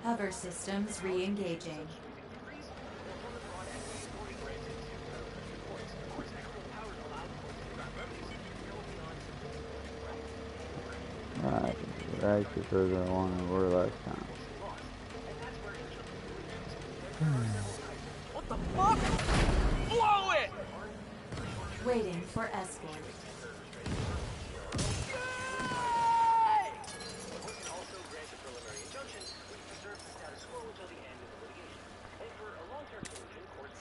Hover systems re-engaging. Right, we're actually further along than we were last time. What the fuck? Blow it! Waiting for escort.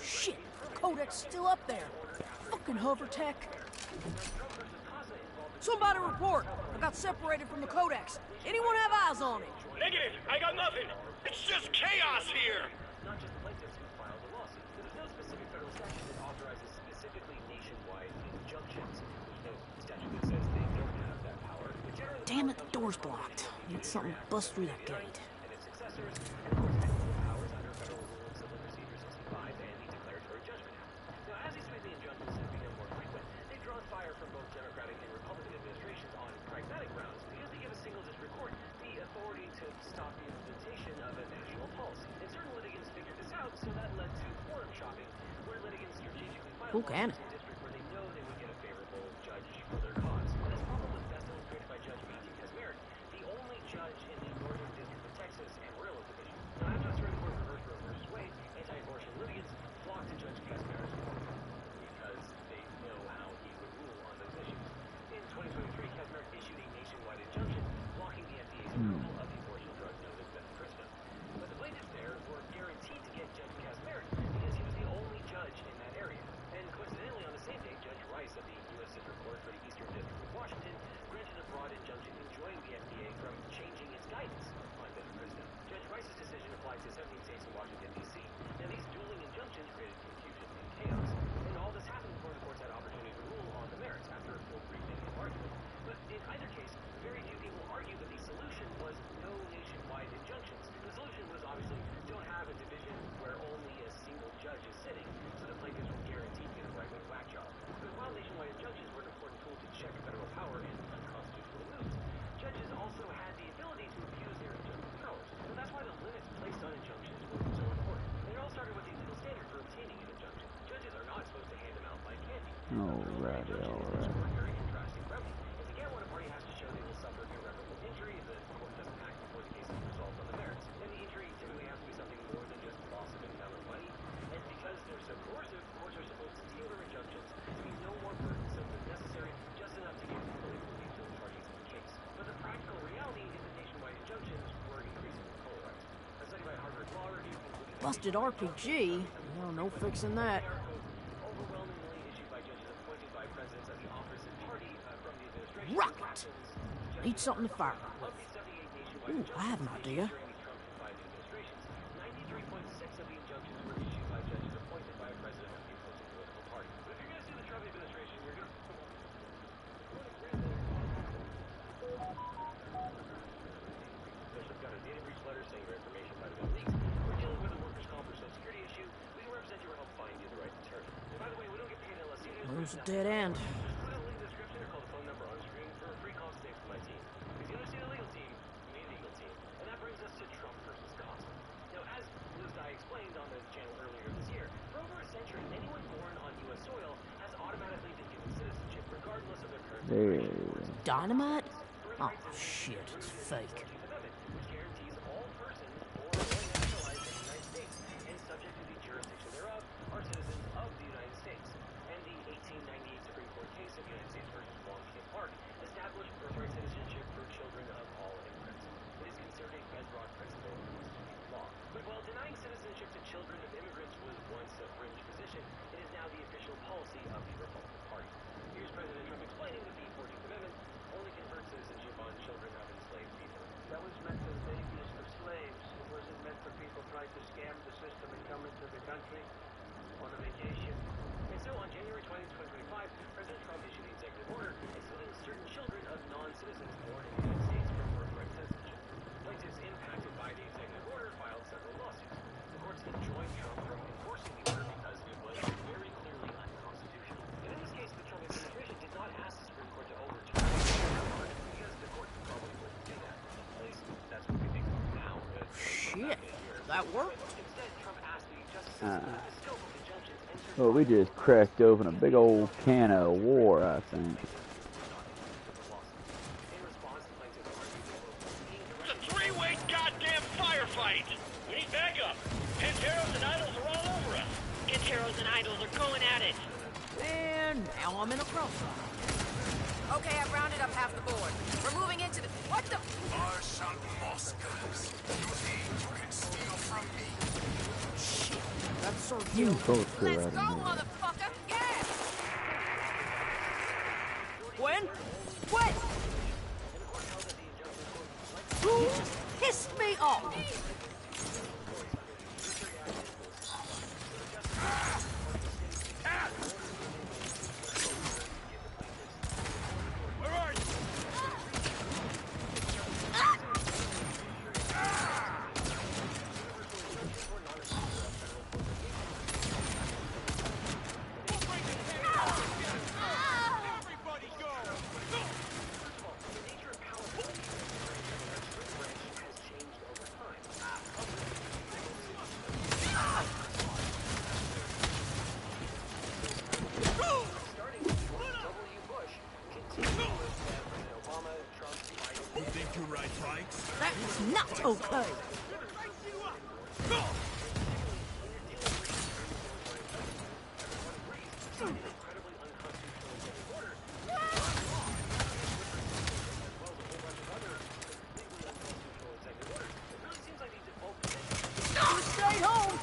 Shit, the codex still up there. Fucking hover tech. Somebody report. I got separated from the codex. Anyone have eyes on it? Negative. I got nothing. It's just chaos here. Not just plaintiffs who filed the lawsuit. There's no specific federal statute that authorizes specifically nationwide injunctions. There's no statute that says they don't have that power. Damn it, the door's blocked. Need something to bust through that gate. And its successors, and of course, technical powers under Federal Rule of Civil Procedure 65 and the Declaratory Judgment Act. Now, as these sweeping injunctions have become more frequent, they've drawn fire from both Democratic and Republican administrations on pragmatic grounds because they give a single district court the authority to stop the implementation of a national policy. And certain litigants figured this out, so that led to forum shopping, where litigants strategically filed lawsuits in a district where they know they would get a favorable judge for their cause. And this problem was best illustrated by Judge B.T. Kazmarek, the only judge in the Northern District of Texas Amarillo Division. Now, after the Supreme Court reversed Roe v. Wade, anti-abortion litigants flocked to Judge Kazmarek's court because they know how he would rule on those issues. In 2023, Kazmarek issued a nationwide injunction blocking the FDA's approval of the abortion drug known as mifepristone. But the plaintiffs there were guaranteed to get Judge Kazmarek because he was the only judge in that area. And coincidentally, on the same day, Judge Rice of the U.S. District Court for the Eastern District of Washington granted a broad injunction enjoining the FDA from changing its guidance on mifepristone. Judge Rice's decision applied to 17 states and Washington, D.C. Now, these dueling injunctions created confusion and chaos. And all this happened before the courts had opportunity to rule on the merits after a full briefing and argument. But in either case, very few people argued that the solution was no nationwide injunctions. The solution was obviously don't have a division where only a single judge is sitting, so the plaintiffs were guaranteed to get a right-wing whack job. Because while nationwide injunctions were an important tool to check federal power in unconstitutional moves, judges also had the ability to abuse their injunctive powers. So that's why the limits placed on injunctions were so important. And it all started with the legal standard for obtaining an injunction. Judges are not supposed to hand them out like candy. Alrighty, alright. Very contrasting remedy. And to get one, a party has to show they will suffer irreparable injury if the court doesn't act before the case is resolved on the merits. And the injury typically has to be something more than just loss of income or money. And because they're so coercive, courts are supposed to deal their injunctions to be no more burdensome than necessary, just enough to give political relief to the parties in the case. But the practical reality is that nationwide injunctions were increasingly polarized. A study by Harvard Law Review concluded Busted RPG? No, no fixing that. overwhelmingly issued by judges appointed by presidents of the office and party from the administration. Rocket! Need something to fire with. Ooh, I have an idea. During the Trump and Biden administrations, 93.6 of the injunctions were issued by judges appointed by a president of the opposing political party. But if you're going to sue the Trump administration, you're going to... Bishop got a data breach letter saying your information might have been leaked. We're dealing with a workers' comp or social security issue. We can represent you or help find you the right attorney. And by the way, we don't get paid unless you do. There's a dead end. Just put a link in the description or call the phone number on screen for a free consultation from my team. If you understand a legal team, you need a legal team. And that brings us to Trump versus Costa. Now, as Liz Dye explained on the channel earlier this year, for over a century, anyone born on U.S. soil has automatically been given citizenship, regardless of their current situation. dynamite? Oh, shit, it's fake. Shit, that worked. Well, we just cracked open a big old can of war, I think. It's a three-way goddamn firefight! We need backup! Panteros and idols are all over us! Panteros and idols are going at it! And now I'm in a crossfire. Okay, I've rounded up half the board. We're moving into the... What the... Martian Moscas. You think you can steal from me? Shit, that's Sergio. You both go Let's out go, and do it. motherfucker! Yeah! Gwen? Gwen! Who pissed me off? Where are you? Everybody go! You think you ride bikes? That is not okay. Stay home.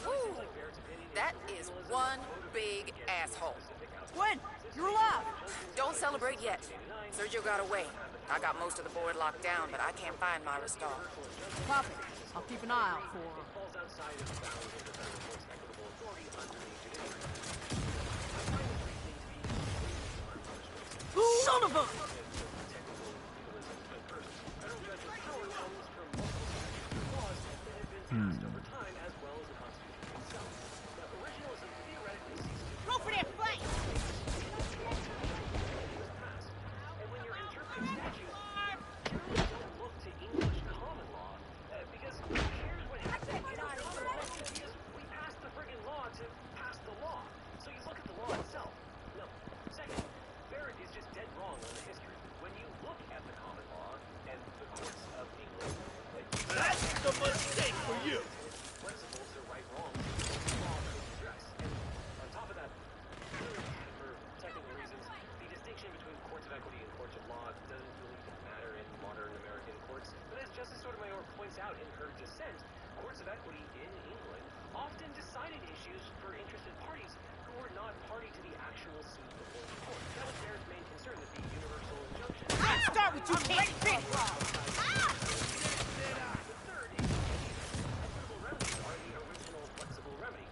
Ooh, that is one big asshole. Gwen, you're alive. Don't celebrate yet. Sergio got away. I got most of the board locked down, but I can't find Myra's star. Copy. I'll keep an eye out for her. Son of a... Roll for that fight! That's the mistake for you! Out in her dissent, courts of equity in England often decided issues for interested parties who were not party to the actual suit before the court. That was their main concern, that the universal injunction... Let's start with you, can't fit! The third is equitable remedies are the original flexible remedy.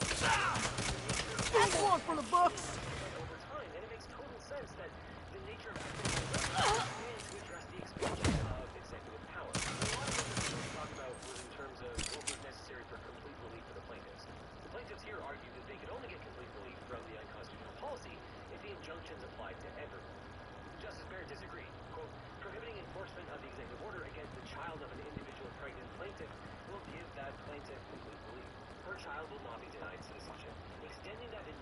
That's one for the books. Over time, and it makes total sense that the nature of equitable remedies is to address the expansion of executive power. Talk about was in terms of what was necessary for complete relief for the plaintiffs. The plaintiffs here argued that they could only get complete relief from the unconstitutional policy if the injunctions applied to everyone. Justice Barrett disagreed. Quote, prohibiting enforcement of the executive order against the child of an individual pregnant plaintiff will give that plaintiff complete relief. Her child will not be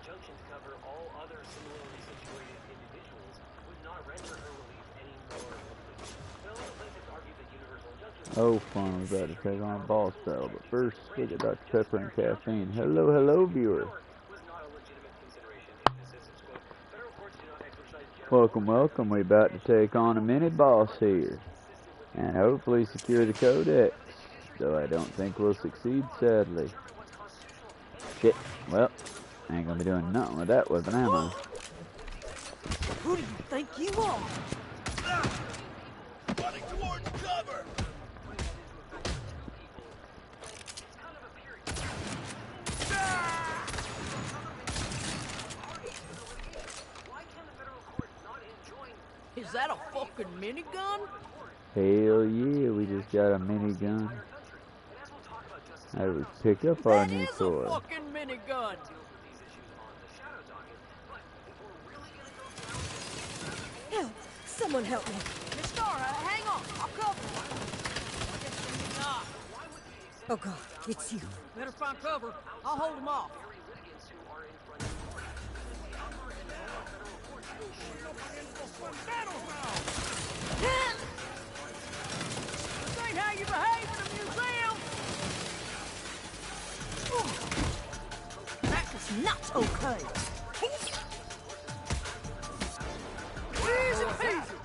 injunction to cover all other similarly situated individuals would not render her release any more complete. Fellow plaintiffs argued that universal injunctions... Oh, fun, we're about to take on a boss battle, but first, look at Dr. Pepper and Caffeine. Hello, hello, viewer. Welcome, welcome. We're about to take on a mini-boss here. And hopefully secure the codex. Though I don't think we'll succeed, sadly. Shit. Well, I ain't gonna be doing nothing with that weapon, am I? Who do you think you are? Running towards cover! Is that a fucking minigun? Hell yeah, we just got a minigun. I would pick up our new toy. That is a fucking minigun! Help! Someone help me. Miss Star, hang on. I'll cover you. Oh God, it's you. Better find cover. I'll hold him off. This ain't how you behave in a museum. That is not okay. Easy peasy.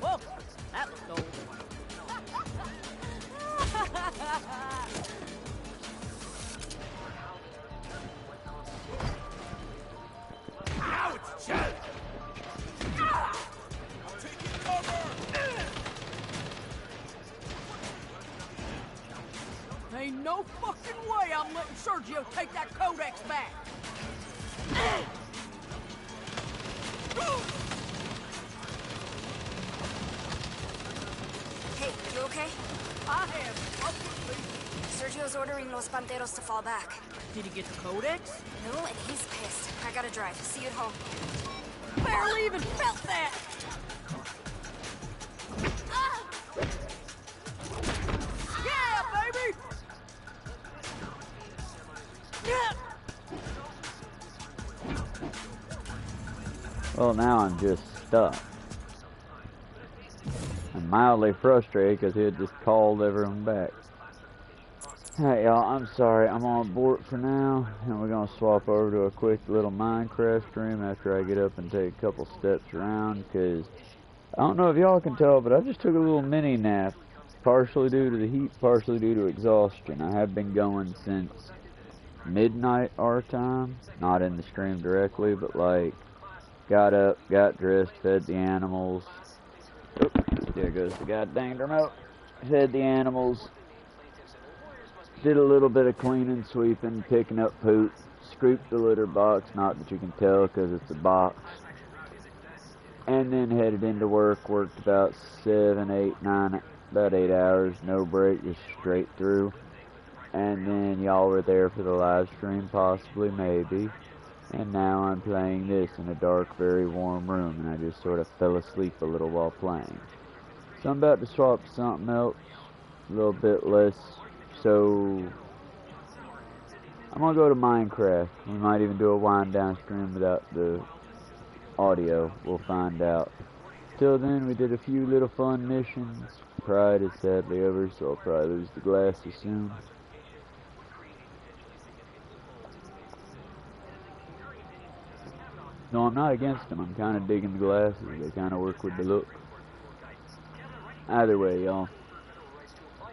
Whoa, that was gold. Now it's Jet! I'm taking cover! Ain't no fucking way I'm letting Sergio take that codex back. Hey, you okay? I am fucking Sergio's ordering Los Panteros to fall back. Did he get the codex? No, and he's pissed. I gotta drive. See you at home. Barely even felt that! Yeah, baby! Yeah! Well, now I'm just stuck. I'm mildly frustrated because he had just called everyone back. Hey y'all, I'm sorry, I'm on board for now, and we're gonna swap over to a quick little Minecraft stream after I get up and take a couple steps around, because I don't know if y'all can tell, but I just took a little mini nap, partially due to the heat, partially due to exhaustion. I have been going since midnight our time, not in the stream directly, but like, got up, got dressed, fed the animals. Oop, there goes the goddamn remote. Fed the animals. Did a little bit of cleaning, sweeping, picking up poop, scooped the litter box, not that you can tell because it's a box, and then headed into work, worked about 7, 8, 9, about 8 hours, no break, just straight through, and then y'all were there for the live stream, possibly, maybe, and now I'm playing this in a dark, very warm room, and I just sort of fell asleep a little while playing. So I'm about to swap to something else, a little bit less. So, I'm gonna go to Minecraft. We might even do a wind down stream without the audio. We'll find out. Till then, we did a few little fun missions. Pride is sadly over, so I'll probably lose the glasses soon. No, I'm not against them. I'm kind of digging the glasses. They kind of work with the look. Either way, y'all.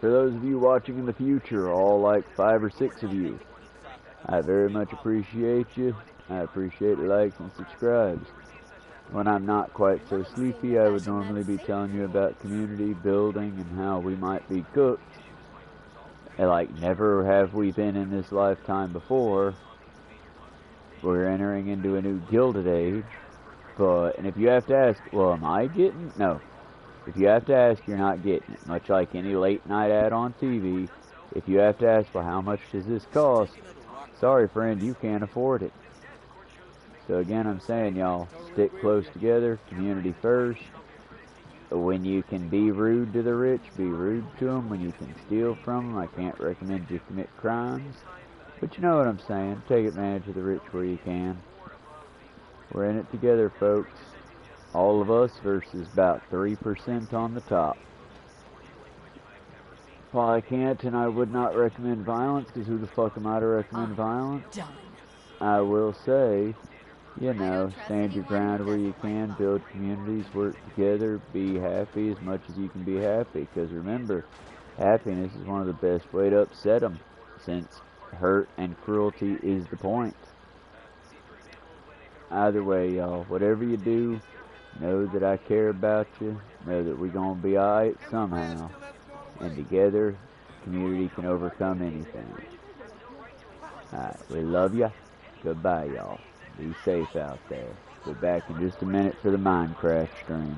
For those of you watching in the future, all like 5 or 6 of you, I very much appreciate you. I appreciate the likes and subscribes. When I'm not quite so sleepy, I would normally be telling you about community building and how we might be cooked. And like, never have we been in this lifetime before. We're entering into a new Gilded Age. And if you have to ask, well, am I getting? No. If you have to ask, you're not getting it. Much like any late night ad on TV, if you have to ask, well, how much does this cost? Sorry, friend, you can't afford it. So again, I'm saying, y'all, stick close together, community first. When you can be rude to the rich, be rude to them. When you can steal from them, I can't recommend you commit crimes. But you know what I'm saying. Take advantage of the rich where you can. We're in it together, folks. All of us versus about 3% on the top. While I can't and I would not recommend violence, because who the fuck am I to recommend violence? I will say, you know, stand your ground where you can, build communities, work together, be happy as much as you can be happy. Because remember, happiness is one of the best ways to upset them, since hurt and cruelty is the point. Either way, y'all, whatever you do, know that I care about you, know that we're going to be alright somehow, and together, community can overcome anything. Alright, we love ya. Goodbye, y'all. Be safe out there. Be back in just a minute for the Minecraft stream.